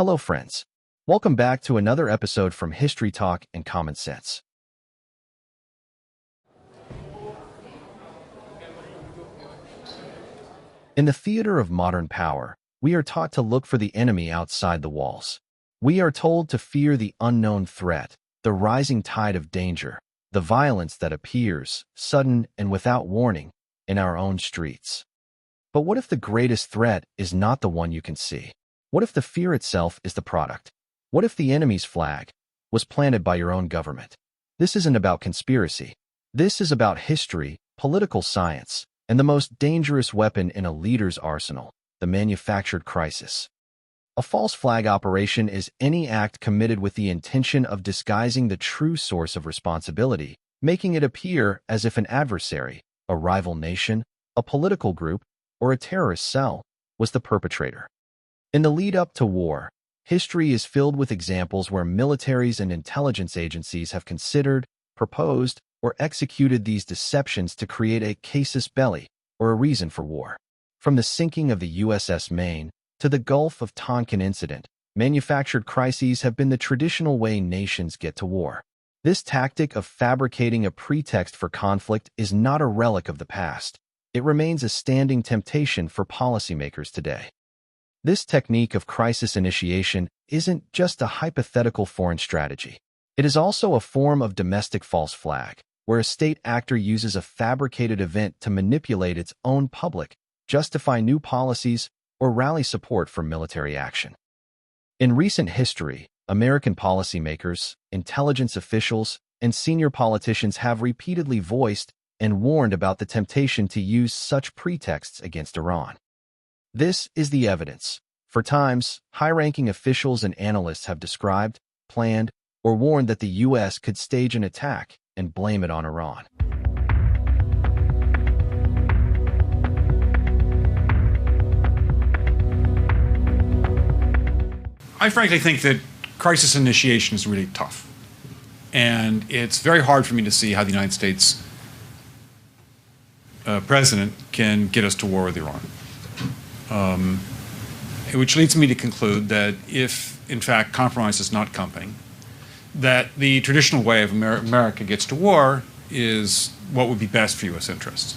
Hello, friends. Welcome back to another episode from History Talk and Common Sense. In the theater of modern power, we are taught to look for the enemy outside the walls. We are told to fear the unknown threat, the rising tide of danger, the violence that appears, sudden and without warning, in our own streets. But what if the greatest threat is not the one you can see? What if the fear itself is the product? What if the enemy's flag was planted by your own government? This isn't about conspiracy. This is about history, political science, and the most dangerous weapon in a leader's arsenal, the manufactured crisis. A false flag operation is any act committed with the intention of disguising the true source of responsibility, making it appear as if an adversary, a rival nation, a political group, or a terrorist cell was the perpetrator. In the lead-up to war, history is filled with examples where militaries and intelligence agencies have considered, proposed, or executed these deceptions to create a casus belli, or a reason for war. From the sinking of the USS Maine to the Gulf of Tonkin incident, manufactured crises have been the traditional way nations get to war. This tactic of fabricating a pretext for conflict is not a relic of the past. It remains a standing temptation for policymakers today. This technique of crisis initiation isn't just a hypothetical foreign strategy. It is also a form of domestic false flag, where a state actor uses a fabricated event to manipulate its own public, justify new policies, or rally support for military action. In recent history, American policymakers, intelligence officials, and senior politicians have repeatedly voiced and warned about the temptation to use such pretexts against Iran. This is the evidence. For times, high-ranking officials and analysts have described, planned, or warned that the U.S. could stage an attack and blame it on Iran. I frankly think that crisis initiation is really tough. And it's very hard for me to see how the United States president can get us to war with Iran. Which leads me to conclude that if, in fact, compromise is not coming, that the traditional way of America gets to war is what would be best for U.S. interests.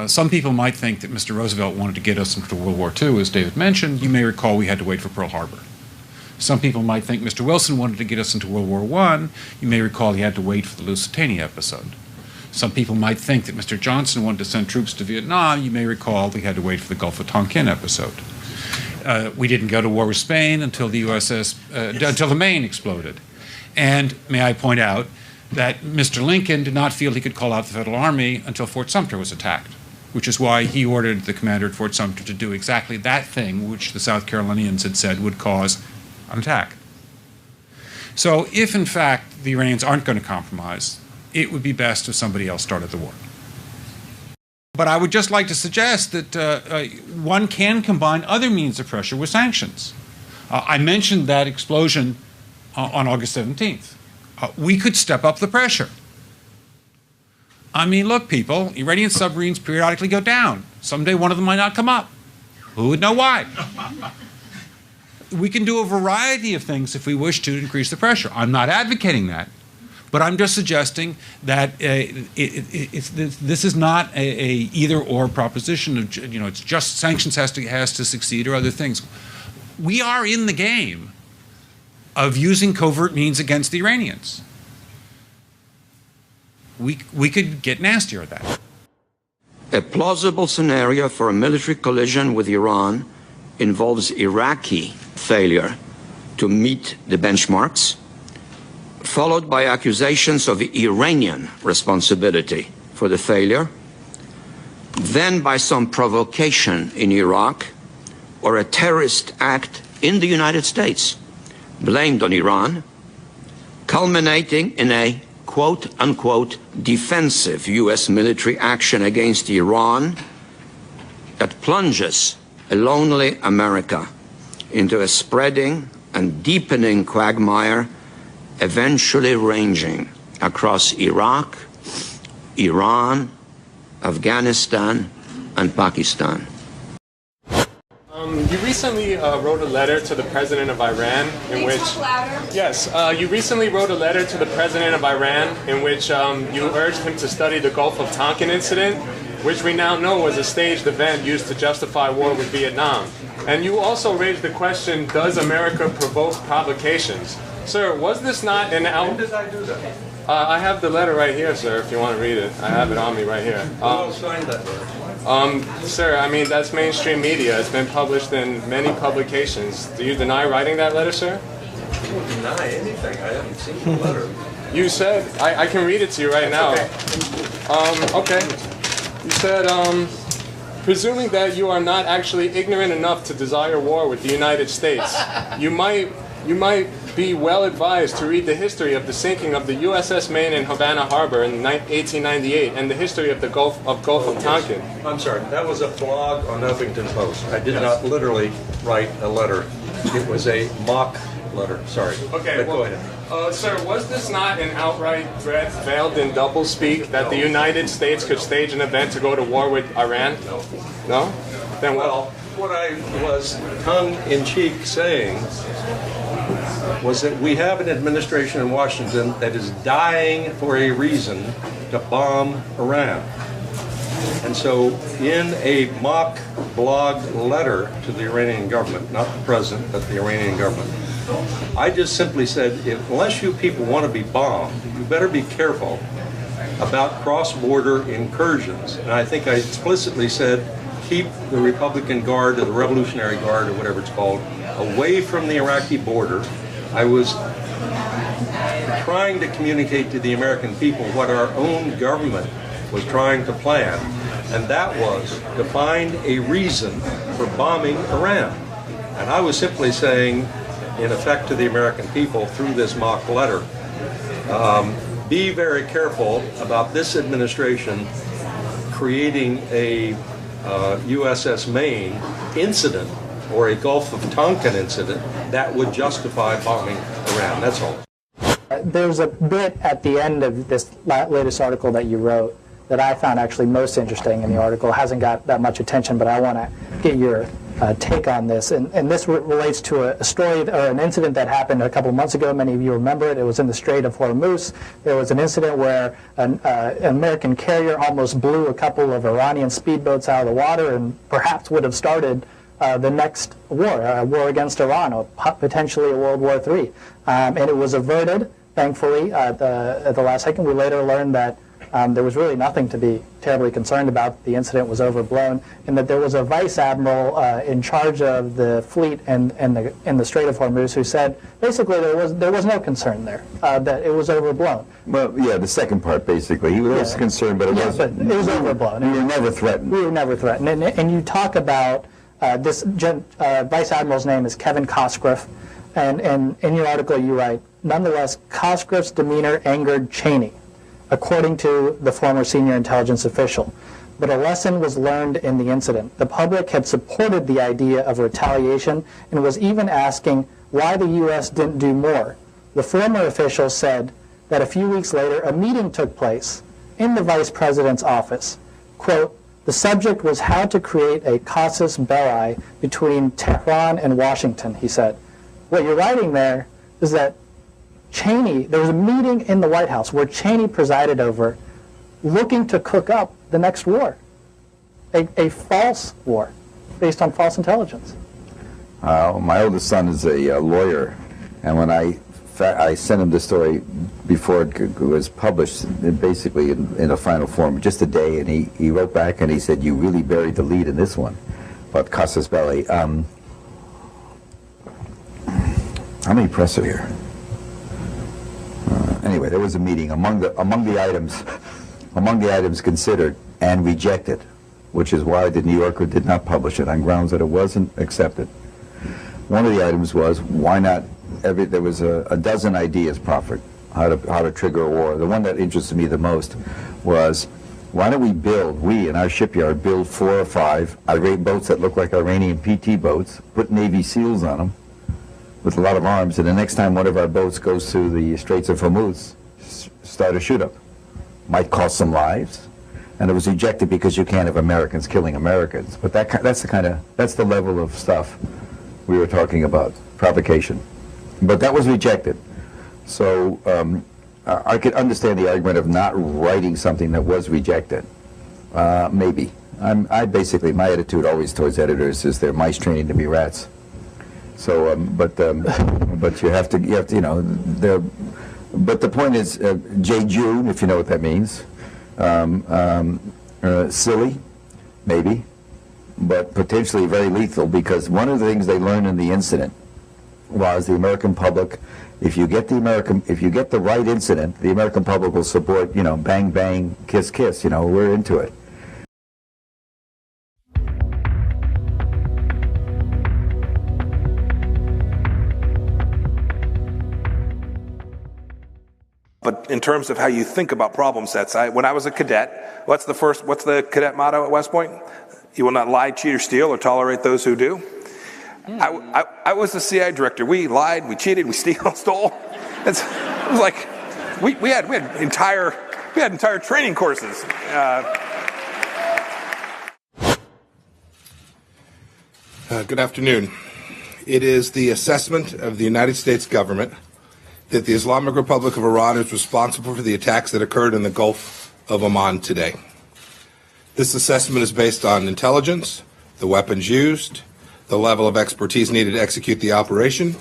Some people might think that Mr. Roosevelt wanted to get us into World War II, as David mentioned. You may recall we had to wait for Pearl Harbor. Some people might think Mr. Wilson wanted to get us into World War I. You may recall he had to wait for the Lusitania episode. Some people might think that Mr. Johnson wanted to send troops to Vietnam. You may recall we had to wait for the Gulf of Tonkin episode. We didn't go to war with Spain until until the Maine exploded. And may I point out that Mr. Lincoln did not feel he could call out the Federal Army until Fort Sumter was attacked, which is why he ordered the commander at Fort Sumter to do exactly that thing which the South Carolinians had said would cause an attack. So if, in fact, the Iranians aren't going to compromise, it would be best if somebody else started the war. But I would just like to suggest that one can combine other means of pressure with sanctions. I mentioned that explosion on August 17th. We could step up the pressure. I mean, look, people, Iranian submarines periodically go down. Someday one of them might not come up. Who would know why? We can do a variety of things if we wish to increase the pressure. I'm not advocating that. But I'm just suggesting that this is not a either-or proposition. It's just sanctions has to succeed or other things. We are in the game of using covert means against the Iranians. We could get nastier at that. A plausible scenario for a military collision with Iran involves Iraqi failure to meet the benchmarks, followed by accusations of Iranian responsibility for the failure, then by some provocation in Iraq or a terrorist act in the United States blamed on Iran, culminating in a quote-unquote defensive U.S. military action against Iran that plunges a lonely America into a spreading and deepening quagmire, eventually ranging across Iraq, Iran, Afghanistan, and Pakistan. You recently wrote a letter to the president of Iran in which... Yes, you recently wrote a letter to the president of Iran in which you urged him to study the Gulf of Tonkin incident, which we now know was a staged event used to justify war with Vietnam. And you also raised the question, does America provoke provocations? Sir, was this not an out... When did I do that? I have the letter right here, sir, if you want to read it. I have it on me right here. Who else signed that letter? Sir, I mean, that's mainstream media. It's been published in many publications. Do you deny writing that letter, sir? I don't deny anything. I haven't seen the letter. You said, I can read it to you right now. Okay. You said, presuming that you are not actually ignorant enough to desire war with the United States, you might be well advised to read the history of the sinking of the USS Maine in Havana Harbor in 1898 and the history of the Gulf of Tonkin. I'm sorry. That was a blog on Huffington Post. I did not literally write a letter. It was a mock letter. Sorry. Okay. But go ahead. Sir, was this not an outright threat veiled in doublespeak that the United States could stage an event to go to war with Iran? No. No? Then what? Well, what I was tongue-in-cheek saying was that we have an administration in Washington that is dying for a reason to bomb Iran. And so in a mock blog letter to the Iranian government, not the president, but the Iranian government, I just simply said, unless you people want to be bombed, you better be careful about cross-border incursions. And I think I explicitly said, keep the Republican Guard or the Revolutionary Guard or whatever it's called away from the Iraqi border. I was trying to communicate to the American people what our own government was trying to plan, and that was to find a reason for bombing Iran. And I was simply saying, in effect to the American people through this mock letter, be very careful about this administration creating a USS Maine incident or a Gulf of Tonkin incident that would justify bombing Iran. That's all. There's a bit at the end of this latest article that you wrote that I found actually most interesting in the article. It hasn't got that much attention, but I want to get your take on this. And this relates to a story or an incident that happened a couple of months ago. Many of you remember it. It was in the Strait of Hormuz. There was an incident where an American carrier almost blew a couple of Iranian speedboats out of the water and perhaps would have started the next war, a war against Iran, or potentially a World War III. And it was averted, thankfully, at the last second. We later learned that there was really nothing to be terribly concerned about. The incident was overblown, and that there was a vice admiral in charge of the fleet in the Strait of Hormuz who said basically there was no concern there, that it was overblown. Well, yeah, the second part basically. He was concerned, but it was overblown. We were never threatened. We were never threatened. And you talk about this vice admiral's name is Kevin Cosgriff, and in your article you write, nonetheless, Cosgriff's demeanor angered Cheney, according to the former senior intelligence official. But a lesson was learned in the incident. The public had supported the idea of retaliation and was even asking why the U.S. didn't do more. The former official said that a few weeks later, a meeting took place in the vice president's office. Quote, the subject was how to create a casus belli between Tehran and Washington, he said. What you're writing there is that Cheney, there was a meeting in the White House where Cheney presided over, looking to cook up the next war, a false war based on false intelligence. My oldest son is a lawyer, and when I sent him the story before it was published, basically in a final form, just a day, and he wrote back and he said, you really buried the lead in this one, about casus belli. How many press are here? Anyway, there was a meeting among the items considered and rejected, which is why the New Yorker did not publish it on grounds that it wasn't accepted. One of the items was why not? There was a dozen ideas proffered how to trigger a war. The one that interested me the most was why don't we in our shipyard build 4 or 5 Iranian boats that look like Iranian PT boats, put Navy SEALs on them with a lot of arms, and the next time one of our boats goes through the Straits of Hormuz, start a shoot-up. Might cost some lives, and it was rejected because you can't have Americans killing Americans. But that's the level of stuff we were talking about, provocation. But that was rejected. So I could understand the argument of not writing something that was rejected. Maybe. Basically, my attitude always towards editors is they're mice training to be rats. So, but you have to, you know, but the point is, J. June, if you know what that means, silly, maybe, but potentially very lethal, because one of the things they learned in the incident was the American public, if you get the right incident, the American public will support, you know, bang, bang, kiss, kiss, you know, we're into it. But in terms of how you think about problem sets, when I was a cadet, what's the cadet motto at West Point? You will not lie, cheat, or steal, or tolerate those who do. I was the CIA director. We lied, we cheated, we stole. It was like we had entire training courses. Good afternoon. It is the assessment of the United States government that the Islamic Republic of Iran is responsible for the attacks that occurred in the Gulf of Oman today. This assessment is based on intelligence, the weapons used, the level of expertise needed to execute the operation,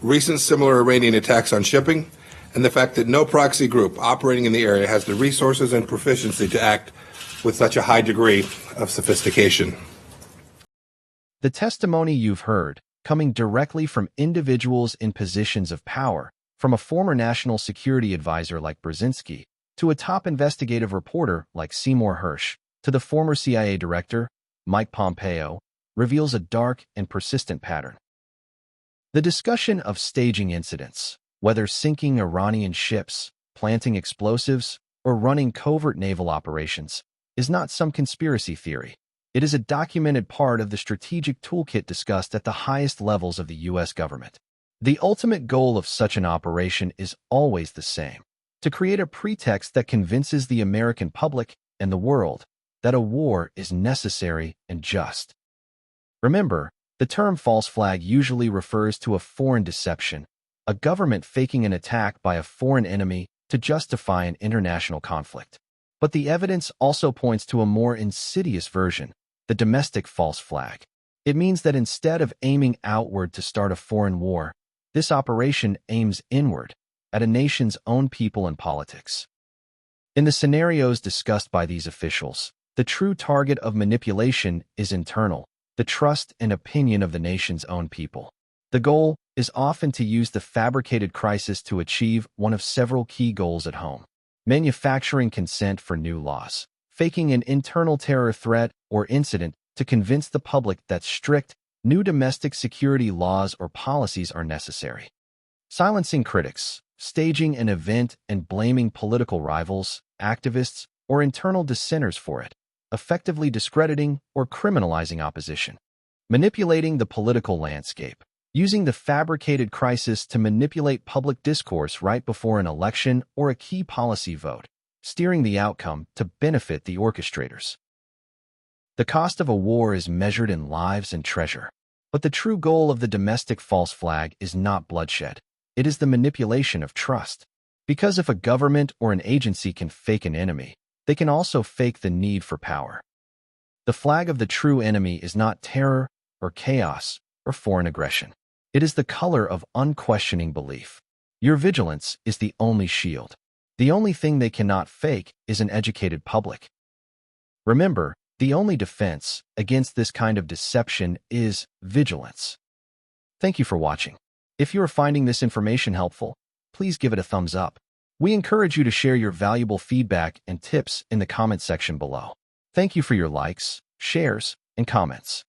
recent similar Iranian attacks on shipping, and the fact that no proxy group operating in the area has the resources and proficiency to act with such a high degree of sophistication. The testimony you've heard, coming directly from individuals in positions of power, from a former national security advisor like Brzezinski, to a top investigative reporter like Seymour Hersh, to the former CIA director, Mike Pompeo, reveals a dark and persistent pattern. The discussion of staging incidents, whether sinking Iranian ships, planting explosives, or running covert naval operations, is not some conspiracy theory. It is a documented part of the strategic toolkit discussed at the highest levels of the U.S. government. The ultimate goal of such an operation is always the same: to create a pretext that convinces the American public and the world that a war is necessary and just. Remember, the term false flag usually refers to a foreign deception, a government faking an attack by a foreign enemy to justify an international conflict. But the evidence also points to a more insidious version, the domestic false flag. It means that instead of aiming outward to start a foreign war, this operation aims inward, at a nation's own people and politics. In the scenarios discussed by these officials, the true target of manipulation is internal, the trust and opinion of the nation's own people. The goal is often to use the fabricated crisis to achieve one of several key goals at home: manufacturing consent for new laws, faking an internal terror threat or incident to convince the public that strict, new domestic security laws or policies are necessary, silencing critics, staging an event and blaming political rivals, activists, or internal dissenters for it, effectively discrediting or criminalizing opposition, manipulating the political landscape, using the fabricated crisis to manipulate public discourse right before an election or a key policy vote, steering the outcome to benefit the orchestrators. The cost of a war is measured in lives and treasure. But the true goal of the domestic false flag is not bloodshed. It is the manipulation of trust. Because if a government or an agency can fake an enemy, they can also fake the need for power. The flag of the true enemy is not terror or chaos or foreign aggression. It is the color of unquestioning belief. Your vigilance is the only shield. The only thing they cannot fake is an educated public. Remember, the only defense against this kind of deception is vigilance. Thank you for watching. If you are finding this information helpful, please give it a thumbs up. We encourage you to share your valuable feedback and tips in the comment section below. Thank you for your likes, shares, and comments.